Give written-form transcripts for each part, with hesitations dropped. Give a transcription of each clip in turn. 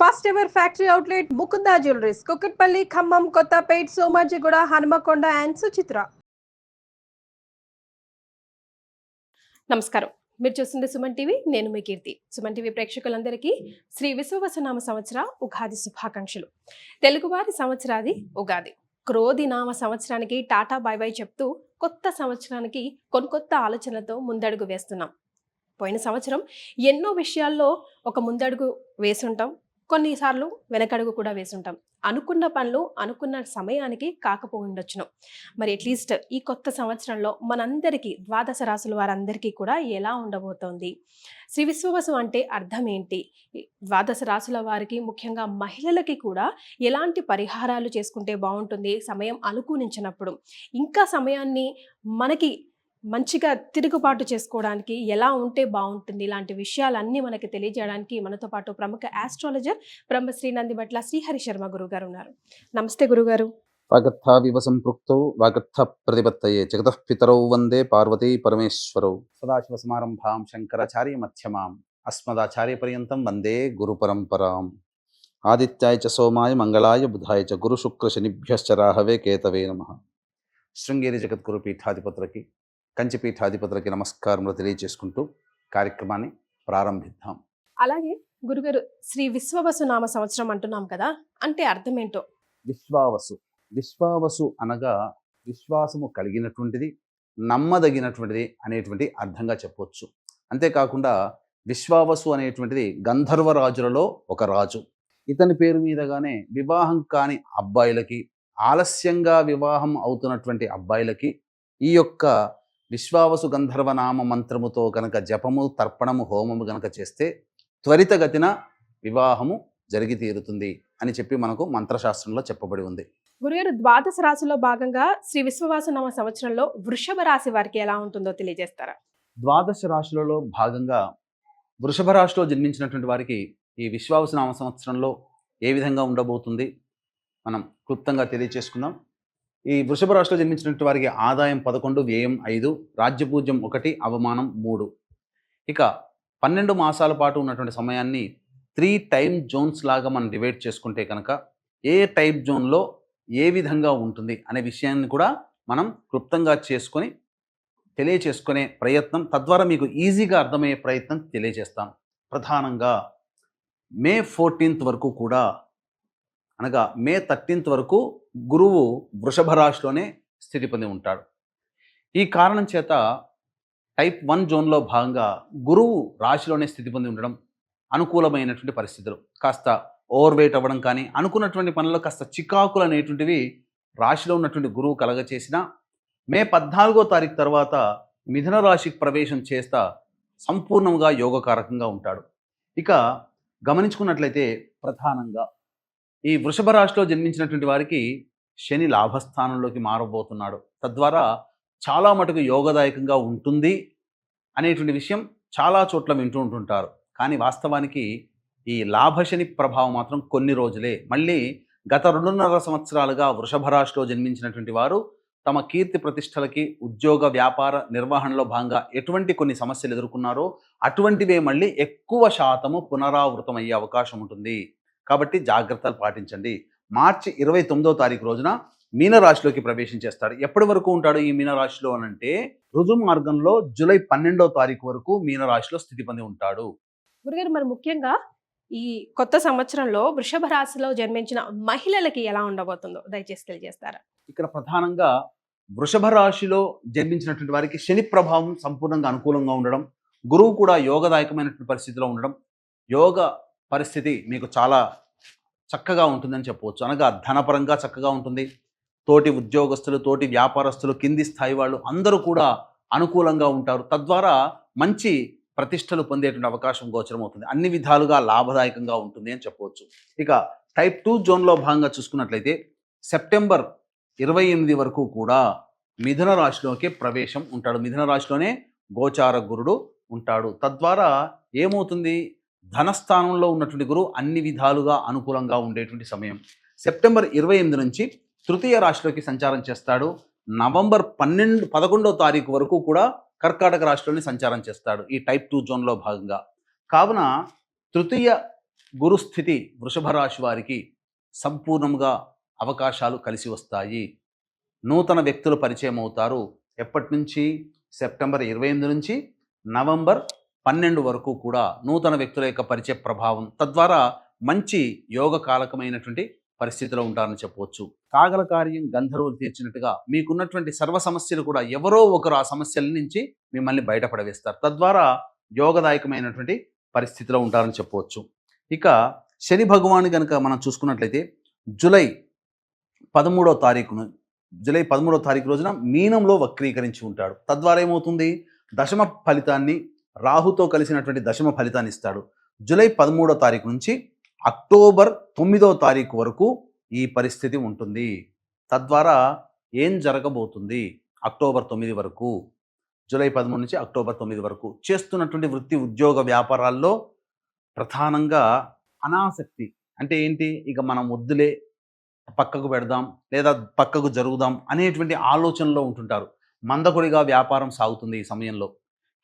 First ever factory outlet Mukunda jewelleries, Kukatpally, Khammam, Kothapet, Somajiguda, Hanamkonda and Suchitra. నమస్కారం, మీరు చూస్తుంది సుమన్ టీవీ. నేను మీ కీర్తి. సుమన్ టీవీ ప్రేక్షకులందరికీ శ్రీ విశ్వవసునామ సంవత్సర ఉగాది శుభాకాంక్షలు. తెలుగువారి సంవత్సరాది ఉగాది. క్రోధి నామ సంవత్సరానికి టాటా బై బై చెప్తూ కొత్త సంవత్సరానికి కొత్త ఆలోచనలతో ముందడుగు వేస్తున్నాం. పోయిన సంవత్సరం ఎన్నో విషయాల్లో ఒక ముందడుగు వేసుంటాం, కొన్నిసార్లు వెనకడుగు కూడా వేసుంటాం. అనుకున్న పనులు అనుకున్న సమయానికి కాకపోయిండొచ్చును. మరి అట్లీస్ట్ ఈ కొత్త సంవత్సరంలో మనందరికీ ద్వాదశ రాశుల వారందరికీ కూడా ఎలా ఉండబోతోంది, శ్రీ విశ్వవసు అంటే అర్థం ఏంటి, ద్వాదశ రాశుల వారికి ముఖ్యంగా మహిళలకి కూడా ఎలాంటి పరిహారాలు చేసుకుంటే బాగుంటుంది, సమయం అనుకూలించినప్పుడు ఇంకా సమయాన్ని మనకి మంచిగా తిరుగుబాటు చేసుకోవడానికి ఎలా ఉంటే బాగుంటుంది, ఇలాంటి విషయాలన్నీ మనకి తెలియజేయడానికి మనతో పాటు ప్రముఖ ఆస్ట్రాలజర్ బ్రహ్మశ్రీ నందిబట్ల శ్రీహరి శర్మ గురుగారు ఉన్నారు. నమస్తే గురుగారు. వాగర్థావివ సంపృక్తౌ వాగర్థ ప్రతిపత్తయే జగతః పితరౌ వందే పార్వతీ పరమేశ్వరౌ. సదాశివ సమారంభాం శంకరాచార్య మధ్యమాం అస్మదాచార్య పర్యంతం వందే గురు పరంపరాం. ఆదిత్యాయ చ సోమాయ మంగళాయ బుధాయ చ గురు శుక్ర శనిభ్యశ్చ రాహవే కేతవే నమః. శృంగేరి జగద్గురు పీఠాధిపతులకి, కంచి పీఠాధిపతులకి నమస్కారములు తెలియజేసుకుంటూ కార్యక్రమాన్ని ప్రారంభిద్దాం. అలాగే గురుగారు, శ్రీ విశ్వవసు నామ సంవత్సరం అంటున్నాం కదా, అంటే అర్థం ఏంటో? విశ్వావసు, విశ్వావసు అనగా విశ్వాసము కలిగినటువంటిది, నమ్మదగినటువంటిది అనేటువంటి అర్థంగా చెప్పవచ్చు. అంతేకాకుండా విశ్వావసు అనేటువంటిది గంధర్వరాజులలో ఒక రాజు. ఇతని పేరు మీదగానే వివాహం కాని అబ్బాయిలకి, ఆలస్యంగా వివాహం అవుతున్నటువంటి అబ్బాయిలకి ఈ యొక్క విశ్వావసు గంధర్వనామ మంత్రముతో కనుక జపము, తర్పణము, హోమము గనక చేస్తే త్వరితగతిన వివాహము జరిగి తీరుతుంది అని చెప్పి మనకు మంత్రశాస్త్రంలో చెప్పబడి ఉంది. గురుగారు, ద్వాదశ రాశిలో భాగంగా శ్రీ విశ్వవసు నామ సంవత్సరంలో వృషభ రాశి వారికి ఎలా ఉంటుందో తెలియజేస్తారా? ద్వాదశ రాశులలో భాగంగా వృషభ రాశిలో జన్మించినటువంటి వారికి ఈ విశ్వావసు నామ సంవత్సరంలో ఏ విధంగా ఉండబోతుంది మనం క్లుప్తంగా తెలియచేసుకుందాం. ఈ వృషభ రాశిలో జన్మించినటువంటి వారికి ఆదాయం 11, వ్యయం 5, రాజ్యపూజ్యం 1, అవమానం 3. ఇక 12 మాసాల పాటు ఉన్నటువంటి సమయాన్ని 3 టైమ్ జోన్స్ లాగా మనం డివైడ్ చేసుకుంటే కనుక ఏ టైప్ జోన్లో ఏ విధంగా ఉంటుంది అనే విషయాన్ని కూడా మనం క్లుప్తంగా చేసుకొని తెలియచేసుకునే ప్రయత్నం, తద్వారా మీకు ఈజీగా అర్థమయ్యే ప్రయత్నం తెలియజేస్తాం. ప్రధానంగా మే 14th వరకు కూడా, అనగా మే 13th వరకు గురువు వృషభ రాశిలోనే స్థితి పొంది ఉంటాడు. ఈ కారణం చేత టైప్ 1 జోన్లో భాగంగా గురువు రాశిలోనే స్థితి పొంది ఉండడం అనుకూలమైనటువంటి పరిస్థితులు. కాస్త ఓవర్ వెయిట్ అవ్వడం కానీ, అనుకున్నటువంటి పనుల్లో కాస్త చికాకులు అనేటువంటివి రాశిలో ఉన్నటువంటి గురువు కలగచేసిన మే 14వ తారీఖు తర్వాత మిథున రాశికి ప్రవేశం చేస్తా సంపూర్ణంగా యోగకారకంగా ఉంటాడు. ఇక గమనించుకున్నట్లయితే ప్రధానంగా ఈ వృషభ రాశిలో జన్మించినటువంటి వారికి శని లాభస్థానంలోకి మారబోతున్నాడు. తద్వారా చాలా మటుకు యోగదాయకంగా ఉంటుంది అనేటువంటి విషయం చాలా చోట్ల వింటూ ఉంటుంటారు. కానీ వాస్తవానికి ఈ లాభశని ప్రభావం మాత్రం కొన్ని రోజులే. మళ్ళీ గత 2.5 సంవత్సరాలుగా వృషభ రాశిలో జన్మించినటువంటి వారు తమ కీర్తి ప్రతిష్టలకి, ఉద్యోగ వ్యాపార నిర్వహణలో భాగంగా ఎటువంటి కొన్ని సమస్యలు ఎదుర్కొన్నారో అటువంటివే మళ్ళీ ఎక్కువ శాతము పునరావృతం అయ్యే అవకాశం ఉంటుంది. కాబట్టి జాగ్రత్తలు పాటించండి. మార్చి 29వ తారీఖు రోజున మీనరాశిలోకి ప్రవేశించేస్తాడు. ఎప్పటి వరకు ఉంటాడు ఈ మీనరాశిలో అనంటే రుజు మార్గంలో జూలై 12వ తారీఖు వరకు మీనరాశిలో స్థితి పొంది ఉంటాడు. గురుగారు, మరి ముఖ్యంగా ఈ కొత్త సంవత్సరంలో వృషభ రాశిలో జన్మించిన మహిళలకి ఎలా ఉండబోతుందో దయచేసి తెలియజేస్తారా? ఇక్కడ ప్రధానంగా వృషభ రాశిలో జన్మించినటువంటి వారికి శని ప్రభావం సంపూర్ణంగా అనుకూలంగా ఉండడం, గురువు కూడా యోగదాయకమైనటువంటి పరిస్థితిలో ఉండడం, యోగ పరిస్థితి మీకు చాలా చక్కగా ఉంటుందని చెప్పవచ్చు. అనగా ధనపరంగా చక్కగా ఉంటుంది. తోటి ఉద్యోగస్తులు, తోటి వ్యాపారస్తులు, కింది స్థాయి వాళ్ళు అందరూ కూడా అనుకూలంగా ఉంటారు. తద్వారా మంచి ప్రతిష్టలు పొందేటువంటి అవకాశం గోచరమవుతుంది. అన్ని విధాలుగా లాభదాయకంగా ఉంటుంది అని చెప్పవచ్చు. ఇక టైప్ 2 జోన్లో భాగంగా చూసుకున్నట్లయితే సెప్టెంబర్ 28 వరకు కూడా మిథున రాశిలోకి ప్రవేశం ఉంటాడు. మిథున రాశిలోనే గోచార గురుడు ఉంటాడు. తద్వారా ఏమవుతుంది, ధనస్థానంలో ఉన్నటువంటి గురువు అన్ని విధాలుగా అనుకూలంగా ఉండేటువంటి సమయం. సెప్టెంబర్ 28 నుంచి తృతీయ రాశిలోకి సంచారం చేస్తాడు. నవంబర్ 11వ తారీఖు వరకు కూడా కర్కాటక రాశిలోనే సంచారం చేస్తాడు ఈ టైప్ 2 జోన్లో భాగంగా. కావున తృతీయ గురుస్థితి వృషభ రాశి వారికి సంపూర్ణంగా అవకాశాలు కలిసి వస్తాయి. నూతన వ్యక్తులు పరిచయం అవుతారు. ఎప్పటి నుంచి? సెప్టెంబర్ 28 నుంచి నవంబర్ 12 వరకు కూడా నూతన వ్యక్తుల యొక్క పరిచయ ప్రభావం, తద్వారా మంచి యోగకాలకమైనటువంటి పరిస్థితిలో ఉంటారని చెప్పవచ్చు. కాగల కార్యం గంధర్వులు తీర్చినట్టుగా మీకున్నటువంటి సర్వ సమస్యలు కూడా ఎవరో ఒకరు ఆ సమస్యల నుంచి మిమ్మల్ని బయటపడవేస్తారు. తద్వారా యోగదాయకమైనటువంటి పరిస్థితిలో ఉంటారని చెప్పవచ్చు. ఇక శని భగవాను కనుక మనం చూసుకున్నట్లయితే జూలై 13వ తారీఖు రోజున మీనంలో వక్రీకరించి ఉంటాడు. తద్వారా ఏమవుతుంది? దశమ ఫలితాన్ని, రాహుతో కలిసినటువంటి దశమ ఫలితాన్ని ఇస్తాడు. జూలై 13వ తారీఖు నుంచి అక్టోబర్ 9వ తారీఖు వరకు ఈ పరిస్థితి ఉంటుంది. తద్వారా ఏం జరగబోతుంది? అక్టోబర్ 9 వరకు, జూలై 13 నుంచి అక్టోబర్ 9 వరకు చేస్తున్నటువంటి వృత్తి ఉద్యోగ వ్యాపారాల్లో ప్రధానంగా అనాసక్తి, అంటే ఏంటి, ఇక మనం వద్దులే, పక్కకు పెడదాం లేదా పక్కకు జరుగుదాం అనేటువంటి ఆలోచనలో ఉంటుంటారు. మందకొడిగా వ్యాపారం సాగుతుంది ఈ సమయంలో.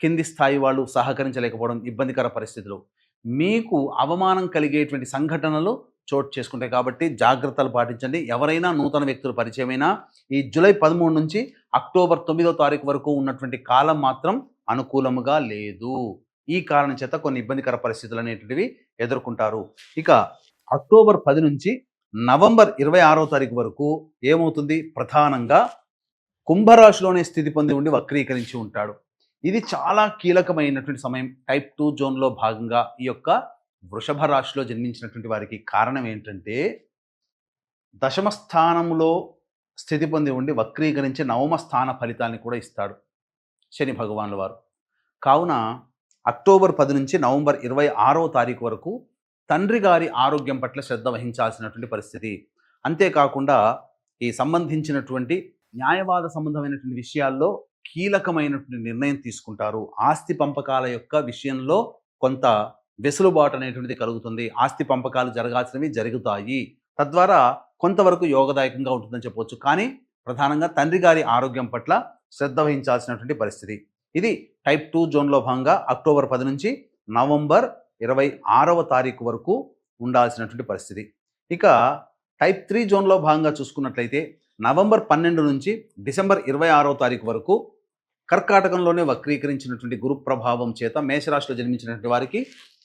కింది స్థాయి వాళ్ళు సహకరించలేకపోవడం, ఇబ్బందికర పరిస్థితులు, మీకు అవమానం కలిగేటువంటి సంఘటనలు చోటు చేసుకుంటాయి. కాబట్టి జాగ్రత్తలు పాటించండి. ఎవరైనా నూతన వ్యక్తులు పరిచయమైనా ఈ జూలై 13 నుంచి అక్టోబర్ 9వ తారీఖు వరకు ఉన్నటువంటి కాలం మాత్రం అనుకూలముగా లేదు. ఈ కారణం చేత కొన్ని ఇబ్బందికర పరిస్థితులు అనేటువంటివి ఎదుర్కొంటారు. ఇక అక్టోబర్ 10 నుంచి నవంబర్ 26వ తారీఖు వరకు ఏమవుతుంది? ప్రధానంగా కుంభరాశిలోనే స్థితి పొంది ఉండి వక్రీకరించి ఉంటాడు. ఇది చాలా కీలకమైనటువంటి సమయం. టైప్ 2 జోన్లో భాగంగా ఈ యొక్క వృషభ రాశిలో జన్మించినటువంటి వారికి కారణం ఏంటంటే, దశమ స్థానంలో స్థితి పొంది ఉండి వక్రీకరించి నవమ స్థాన ఫలితాన్ని కూడా ఇస్తాడు శని భగవానుల వారు. కావున అక్టోబర్ 10 నుంచి నవంబర్ 26వ తారీఖు వరకు తండ్రి గారి ఆరోగ్యం పట్ల శ్రద్ధ వహించాల్సినటువంటి పరిస్థితి. అంతేకాకుండా ఈ సంబంధించినటువంటి న్యాయవాద సంబంధమైనటువంటి విషయాల్లో కీలకమైనటువంటి నిర్ణయం తీసుకుంటారు. ఆస్తి పంపకాల యొక్క విషయంలో కొంత వెసులుబాటు అనేటువంటిది కలుగుతుంది. ఆస్తి పంపకాలు జరగాల్సినవి జరుగుతాయి. తద్వారా కొంతవరకు యోగదాయకంగా ఉంటుందని చెప్పవచ్చు. కానీ ప్రధానంగా తండ్రి గారి ఆరోగ్యం పట్ల శ్రద్ధ వహించాల్సినటువంటి పరిస్థితి. ఇది టైప్ 2 జోన్లో భాగంగా అక్టోబర్ 10 నుంచి నవంబర్ 26వ తారీఖు వరకు ఉండాల్సినటువంటి పరిస్థితి. ఇక టైప్ 3 జోన్లో భాగంగా చూసుకున్నట్లయితే నవంబర్ 12 నుంచి డిసెంబర్ 26వ తారీఖు వరకు కర్కాటకంలోనే వక్రీకరించినటువంటి గురు ప్రభావం చేత మేషరాశిలో జన్మించినటువంటి వారికి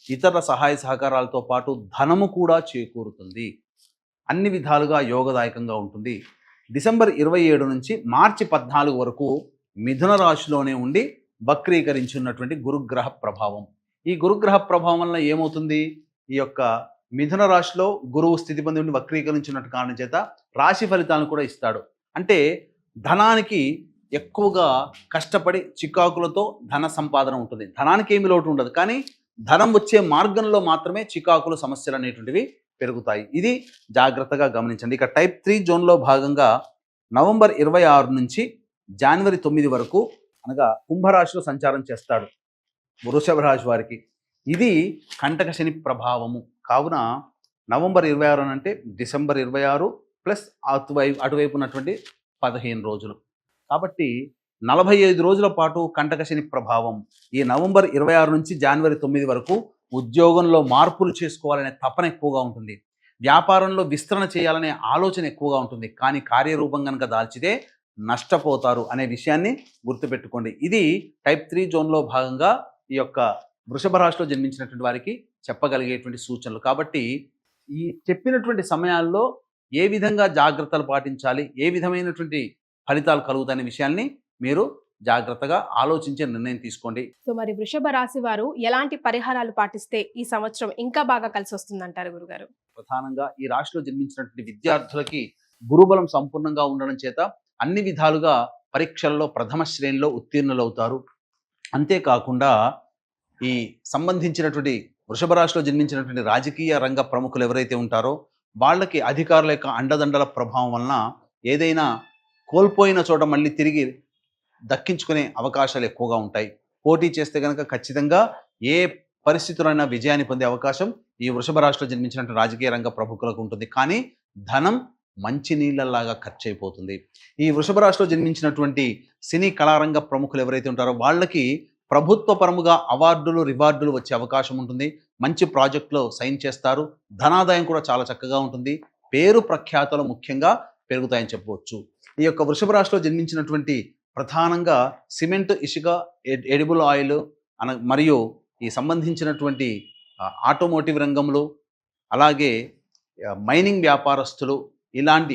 ఇతర సహాయ సహకారాలతో పాటు ధనము కూడా చేకూరుతుంది. అన్ని విధాలుగా యోగదాయకంగా ఉంటుంది. డిసెంబర్ 27 నుంచి మార్చి 14 వరకు మిథున రాశిలోనే ఉండి వక్రీకరించున్నటువంటి గురుగ్రహ ప్రభావం. ఈ గురుగ్రహ ప్రభావం వలన ఏమవుతుంది? ఈ యొక్క మిథున రాశిలో గురువు స్థితి పొంది ఉండి వక్రీకరించినట్టు కారణం చేత రాశి ఫలితాలను కూడా ఇస్తాడు. అంటే ధనానికి ఎక్కువగా కష్టపడి చికాకులతో ధన సంపాదన ఉంటుంది. ధనానికి ఏమి లోటు ఉండదు, కానీ ధనం వచ్చే మార్గంలో మాత్రమే చికాకులు, సమస్యలు అనేటువంటివి పెరుగుతాయి. ఇది జాగ్రత్తగా గమనించండి. ఇక టైప్ 3 జోన్లో భాగంగా నవంబర్ 26 నుంచి జనవరి 9 వరకు అనగా కుంభరాశిలో సంచారం చేస్తాడు వృషభ రాశి వారికి. ఇది కంటక శని ప్రభావము. కావున నవంబర్ 26 అంటే డిసెంబర్ 26 ప్లస్ అటువైపు ఉన్నటువంటి 15 రోజులు. కాబట్టి 45 రోజుల పాటు కంటక శని ప్రభావం. ఈ నవంబర్ 26 నుంచి జనవరి 9 వరకు ఉద్యోగంలో మార్పులు చేసుకోవాలనే తపన ఎక్కువగా ఉంటుంది. వ్యాపారంలో విస్తరణ చేయాలనే ఆలోచన ఎక్కువగా ఉంటుంది. కానీ కార్యరూపం కనుక దాల్చితే నష్టపోతారు అనే విషయాన్ని గుర్తుపెట్టుకోండి. ఇది టైప్ 3 జోన్లో భాగంగా ఈ యొక్క వృషభ రాశిలో జన్మించినటువంటి వారికి చెప్పగలిగేటువంటి సూచనలు. కాబట్టి ఈ చెప్పినటువంటి సమయాల్లో ఏ విధంగా జాగ్రత్తలు పాటించాలి, ఏ విధమైనటువంటి ఫలితాలు కలుగుతాయనే విషయాన్ని మీరు జాగ్రత్తగా ఆలోచించే నిర్ణయం తీసుకోండి. సో మరి వృషభ రాశి వారు ఎలాంటి పరిహారాలు పాటిస్తే ఈ సంవత్సరం ఇంకా బాగా కలిసి వస్తుందంటారు గురుగారు? ప్రధానంగా ఈ రాశిలో జన్మించినటువంటి విద్యార్థులకి గురుబలం సంపూర్ణంగా ఉండడం చేత అన్ని విధాలుగా పరీక్షల్లో ప్రథమ శ్రేణిలో ఉత్తీర్ణులవుతారు. అంతేకాకుండా ఈ సంబంధించినటువంటి వృషభ రాశిలో జన్మించినటువంటి రాజకీయ రంగ ప్రముఖులు ఎవరైతే ఉంటారో వాళ్ళకి అధికారుల యొక్క అండదండల ప్రభావం వలన ఏదైనా కోల్పోయిన చోట మళ్ళీ తిరిగి దక్కించుకునే అవకాశాలు ఎక్కువగా ఉంటాయి. పోటీ చేస్తే కనుక ఖచ్చితంగా ఏ పరిస్థితులైనా విజయాన్ని పొందే అవకాశం ఈ వృషభ రాశిలో జన్మించినటువంటి రాజకీయ రంగ ప్రముఖులకు ఉంటుంది. కానీ ధనం మంచి నీళ్ళలాగా ఖర్చు అయిపోతుంది. ఈ వృషభ రాశిలో జన్మించినటువంటి సినీ కళారంగ ప్రముఖులు ఎవరైతే ఉంటారో వాళ్ళకి ప్రభుత్వ పరముగా అవార్డులు రివార్డులు వచ్చే అవకాశం ఉంటుంది. మంచి ప్రాజెక్టులో సైన్ చేస్తారు. ధనాదాయం కూడా చాలా చక్కగా ఉంటుంది. పేరు ప్రఖ్యాతలు ముఖ్యంగా పెరుగుతాయని చెప్పవచ్చు. ఈ యొక్క వృషభ రాశిలో జన్మించినటువంటి ప్రధానంగా సిమెంట్, ఇసుక, ఎడిబుల్ ఆయిల్ మరియు ఈ సంబంధించినటువంటి ఆటోమోటివ్ రంగంలో, అలాగే మైనింగ్ వ్యాపారస్తులు, ఇలాంటి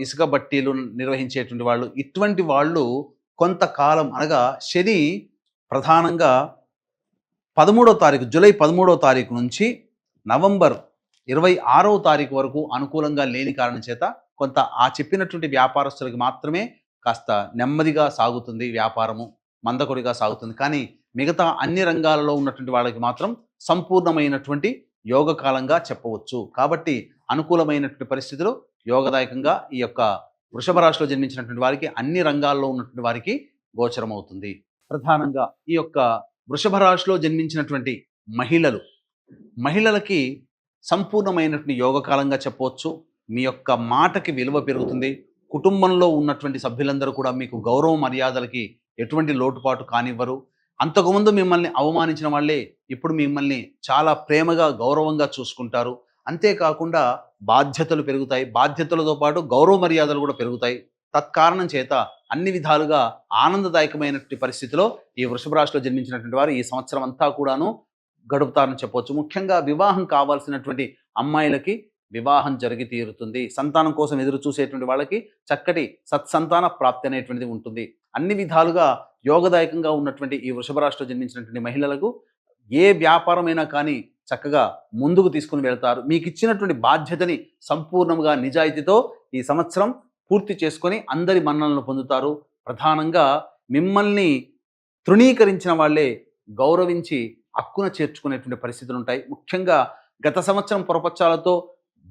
ఇసుక బట్టీలు నిర్వహించేటువంటి వాళ్ళు, ఇటువంటి వాళ్ళు కొంతకాలం అనగా శని ప్రధానంగా 13వ తారీఖు జూలై 13వ తారీఖు నుంచి నవంబర్ 26వ తారీఖు వరకు అనుకూలంగా లేని కారణం చేత కొంత ఆ చెప్పినటువంటి వ్యాపారస్తులకి మాత్రమే కాస్త నెమ్మదిగా సాగుతుంది, వ్యాపారము మందకొడిగా సాగుతుంది. కానీ మిగతా అన్ని రంగాలలో ఉన్నటువంటి వాళ్ళకి మాత్రం సంపూర్ణమైనటువంటి యోగకాలంగా చెప్పవచ్చు. కాబట్టి అనుకూలమైనటువంటి పరిస్థితులు యోగదాయకంగా ఈ యొక్క వృషభ రాశిలో జన్మించినటువంటి వారికి అన్ని రంగాల్లో ఉన్నటువంటి వారికి గోచరమవుతుంది. ప్రధానంగా ఈ యొక్క వృషభ రాశిలో జన్మించినటువంటి మహిళలకి సంపూర్ణమైనటువంటి యోగకాలంగా చెప్పవచ్చు. మీ యొక్క మాటకి విలువ పెరుగుతుంది. కుటుంబంలో ఉన్నటువంటి సభ్యులందరూ కూడా మీకు గౌరవ మర్యాదలకి ఎటువంటి లోటుపాటు కానివ్వరు. అంతకుముందు మిమ్మల్ని అవమానించిన వాళ్ళే ఇప్పుడు మిమ్మల్ని చాలా ప్రేమగా గౌరవంగా చూసుకుంటారు. అంతేకాకుండా బాధ్యతలు పెరుగుతాయి. బాధ్యతలతో పాటు గౌరవ మర్యాదలు కూడా పెరుగుతాయి. తత్కారణం చేత అన్ని విధాలుగా ఆనందదాయకమైనటువంటి పరిస్థితిలో ఈ వృషభ రాశిలో జన్మించినటువంటి వారు ఈ సంవత్సరం అంతా కూడాను గడుపుతారని చెప్పవచ్చు. ముఖ్యంగా వివాహం కావాల్సినటువంటి అమ్మాయిలకి వివాహం జరిగి తీరుతుంది. సంతానం కోసం ఎదురు చూసేటువంటి వాళ్ళకి చక్కటి సత్సంతాన ప్రాప్తి అనేటువంటిది ఉంటుంది. అన్ని విధాలుగా యోగదాయకంగా ఉన్నటువంటి ఈ వృషభ రాశిలో జన్మించినటువంటి మహిళలకు ఏ వ్యాపారమైనా కానీ చక్కగా ముందుకు తీసుకుని వెళ్తారు. మీకు ఇచ్చినటువంటి బాధ్యతని సంపూర్ణంగా నిజాయితీతో ఈ సంవత్సరం పూర్తి చేసుకొని అందరి మన్ననలను పొందుతారు. ప్రధానంగా మిమ్మల్ని తృణీకరించిన వాళ్ళే గౌరవించి హక్కున చేర్చుకునేటువంటి పరిస్థితులు ఉంటాయి. ముఖ్యంగా గత సంవత్సరం పొరపచ్చాలతో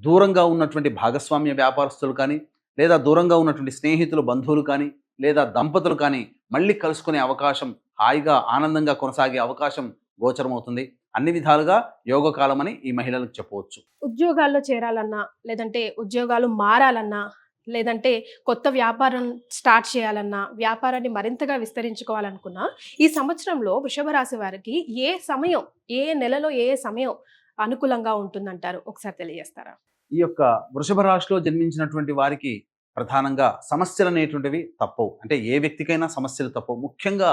దూరంగా ఉన్నటువంటి భాగస్వామ్య వ్యాపారస్తులు కానీ, లేదా దూరంగా ఉన్నటువంటి స్నేహితులు, బంధువులు కానీ, లేదా దంపతులు కానీ మళ్ళీ కలుసుకునే అవకాశం, హాయిగా ఆనందంగా కొనసాగే అవకాశం గోచరమవుతుంది. అన్ని విధాలుగా యోగకాలమని ఈ మహిళలకు చెప్పవచ్చు. ఉద్యోగాల్లో చేరాలన్నా, లేదంటే ఉద్యోగాలు మారాలన్నా, లేదంటే కొత్త వ్యాపారం స్టార్ట్ చేయాలన్నా, వ్యాపారాన్ని మరింతగా విస్తరించుకోవాలనుకున్నా, ఈ సంవత్సరంలో వృషభ రాశి వారికి ఏ సమయం, ఏ నెలలో ఏ సమయం అనుకూలంగా ఉంటుందంటారు? ఒకసారి తెలియజేస్తారా? ఈ యొక్క వృషభ రాశిలో జన్మించినటువంటి వారికి ప్రధానంగా సమస్యలు అనేటువంటివి తప్పవు. అంటే ఏ వ్యక్తికైనా సమస్యలు తప్పవు. ముఖ్యంగా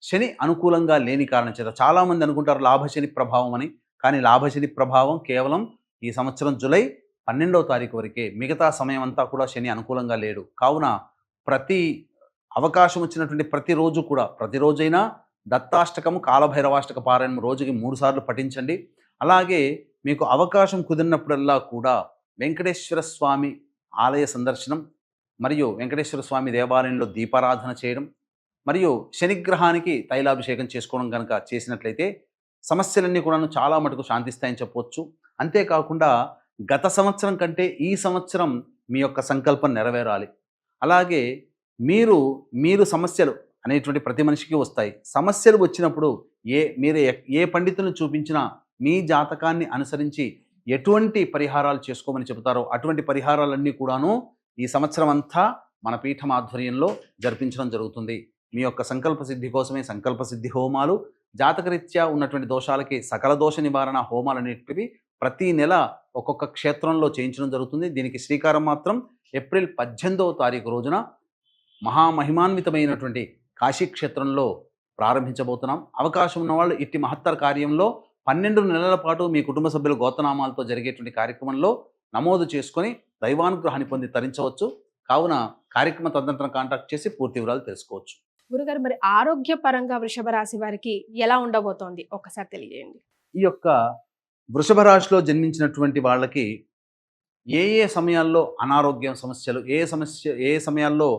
శని అనుకూలంగా లేని కారణం చేత చాలామంది అనుకుంటారు లాభశని ప్రభావం అని. కానీ లాభశని ప్రభావం కేవలం ఈ సంవత్సరం జూలై 12వ తారీఖు వరకే. మిగతా సమయం అంతా కూడా శని అనుకూలంగా లేడు. కావున ప్రతి అవకాశం వచ్చినటువంటి ప్రతిరోజు కూడా, ప్రతిరోజైనా దత్తాష్టకము, కాలభైరవాష్టక పారాయణం రోజుకి 3 సార్లు పఠించండి. అలాగే మీకు అవకాశం కుదిరినప్పుడల్లా కూడా వెంకటేశ్వర స్వామి ఆలయ సందర్శనం మరియు వెంకటేశ్వర స్వామి దేవాలయంలో దీపారాధన చేయడం మరియు శనిగ్రహానికి తైలాభిషేకం చేసుకోవడం కనుక చేసినట్లయితే సమస్యలన్నీ కూడా చాలా మటుకు శాంతిస్తాయని చెప్పవచ్చు. అంతేకాకుండా గత సంవత్సరం కంటే ఈ సంవత్సరం మీ యొక్క సంకల్పం నెరవేరాలి. అలాగే మీరు సమస్యలు అనేటువంటి ప్రతి మనిషికి వస్తాయి. సమస్యలు వచ్చినప్పుడు మీరు ఏ పండితులను చూపించినా మీ జాతకాన్ని అనుసరించి ఎటువంటి పరిహారాలు చేసుకోమని చెబుతారో అటువంటి పరిహారాలన్నీ కూడాను ఈ సంవత్సరం అంతా మన పీఠం ఆధ్వర్యంలో జరిపించడం జరుగుతుంది. మీ యొక్క సంకల్ప సిద్ధి కోసమే సంకల్ప సిద్ధి హోమాలు, జాతకరీత్యా ఉన్నటువంటి దోషాలకి సకల దోష నివారణ హోమాలు అనేటివి ప్రతి నెల ఒక్కొక్క క్షేత్రంలో చేయించడం జరుగుతుంది. దీనికి శ్రీకారం మాత్రం ఏప్రిల్ 18వ తారీఖు రోజున మహామహిమాన్వితమైనటువంటి కాశీ క్షేత్రంలో ప్రారంభించబోతున్నాం. అవకాశం ఉన్నవాళ్ళు ఇట్టి మహత్తర కార్యంలో 12 నెలల పాటు మీ కుటుంబ సభ్యుల గోత్రనామాలతో జరిగేటువంటి కార్యక్రమంలో నమోదు చేసుకొని దైవానుగ్రహాన్ని పొంది తరించవచ్చు. కావున కార్యక్రమ తదనంతరం కాంటాక్ట్ చేసి పూర్తి వివరాలు తెలుసుకోవచ్చు. గురుగారు, మరి ఆరోగ్యపరంగా వృషభ రాశి వారికి ఎలా ఉండబోతోంది ఒకసారి తెలియజేయండి. ఈ యొక్క వృషభ రాశిలో జన్మించినటువంటి వాళ్ళకి ఏ సమయాల్లో అనారోగ్యం సమస్యలు, ఏ సమయాల్లో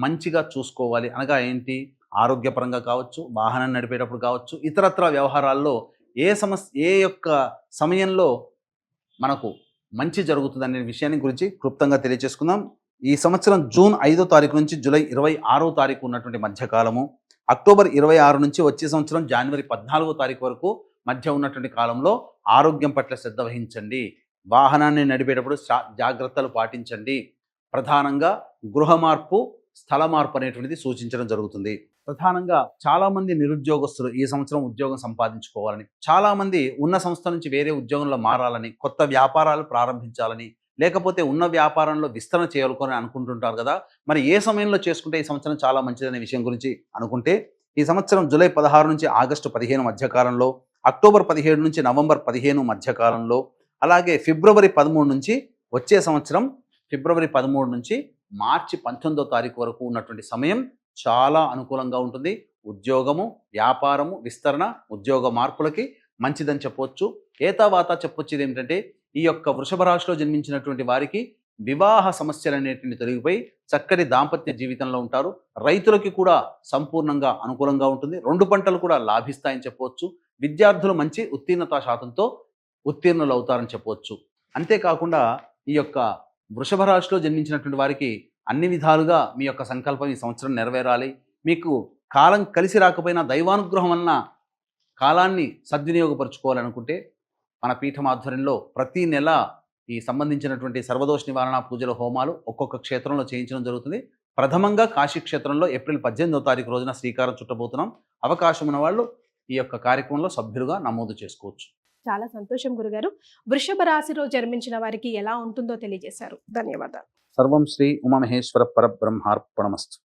మంచిగా చూసుకోవాలి అనగా ఏంటి, ఆరోగ్యపరంగా కావచ్చు, వాహనం నడిపేటప్పుడు కావచ్చు, ఇతరత్ర వ్యవహారాల్లో ఏ యొక్క సమయంలో మనకు మంచి జరుగుతుందనే విషయాన్ని గురించి క్లుప్తంగా తెలియజేసుకుందాం. ఈ సంవత్సరం జూన్ 5వ తారీఖు నుంచి జూలై 26వ తారీఖు ఉన్నటువంటి మధ్యకాలము, అక్టోబర్ 26 నుంచి వచ్చే సంవత్సరం జనవరి 14వ తారీఖు వరకు మధ్య ఉన్నటువంటి కాలంలో ఆరోగ్యం పట్ల శ్రద్ధ వహించండి. వాహనాన్ని నడిపేటప్పుడు జాగ్రత్తలు పాటించండి. ప్రధానంగా గృహ మార్పు స్థల మార్పు అనేటువంటిది సూచించడం జరుగుతుంది. ప్రధానంగా చాలా మంది నిరుద్యోగస్తులు ఈ సంవత్సరం ఉద్యోగం సంపాదించుకోవాలని, చాలా మంది ఉన్న సంస్థ నుంచి వేరే ఉద్యోగంలో మారాలని, కొత్త వ్యాపారాలు ప్రారంభించాలని, లేకపోతే ఉన్న వ్యాపారంలో విస్తరణ చేయాలని అనుకుంటుంటారు కదా. మరి ఏ సమయంలో చేసుకుంటే ఈ సంవత్సరం చాలా మంచిదనే విషయం గురించి అనుకుంటే, ఈ సంవత్సరం జూలై 16 నుంచి ఆగస్టు 15 మధ్యకాలంలో, అక్టోబర్ 17 నుంచి నవంబర్ 15 మధ్యకాలంలో, అలాగే ఫిబ్రవరి 13 నుంచి వచ్చే సంవత్సరం ఫిబ్రవరి 13 నుంచి మార్చి 19వ తారీఖు వరకు ఉన్నటువంటి సమయం చాలా అనుకూలంగా ఉంటుంది. ఉద్యోగము, వ్యాపారము, విస్తరణ, ఉద్యోగ మార్పులకి మంచిదని చెప్పవచ్చు. ఏతావాత చెప్పొచ్చేది ఏమిటంటే, ఈ యొక్క వృషభ రాశిలో జన్మించినటువంటి వారికి వివాహ సమస్యలు అనేటువంటి తొలగిపోయి చక్కటి దాంపత్య జీవితంలో ఉంటారు. రైతులకి కూడా సంపూర్ణంగా అనుకూలంగా ఉంటుంది. 2 పంటలు కూడా లాభిస్తాయని చెప్పవచ్చు. విద్యార్థులు మంచి ఉత్తీర్ణతా శాతంతో ఉత్తీర్ణులు అవుతారని చెప్పవచ్చు. అంతేకాకుండా ఈ యొక్క వృషభ రాశిలో జన్మించినటువంటి వారికి అన్ని విధాలుగా మీ యొక్క సంకల్పం ఈ సంవత్సరం నెరవేరాలి. మీకు కాలం కలిసి రాకపోయినా దైవానుగ్రహం వలన కాలాన్ని సద్వినియోగపరుచుకోవాలనుకుంటే మన పీఠం ఆధ్వర్యంలో ప్రతి నెల ఈ సంబంధించినటువంటి సర్వదోష నివారణ పూజల హోమాలు ఒక్కొక్క క్షేత్రంలో చేయించడం జరుగుతుంది. ప్రథమంగా కాశీ క్షేత్రంలో ఏప్రిల్ 18వ తారీఖు రోజున శ్రీకారం చుట్టబోతున్నాం. అవకాశం ఉన్న వాళ్ళు ఈ యొక్క కార్యక్రమంలో సభ్యులుగా నమోదు చేసుకోవచ్చు. చాలా సంతోషం గురుగారు. వృషభ రాశిలో జన్మించిన వారికి ఎలా ఉంటుందో తెలియజేశారు. ధన్యవాదాలు. సర్వం శ్రీ ఉమామహేశ్వర పరబ్రహ్మార్పణమస్తు.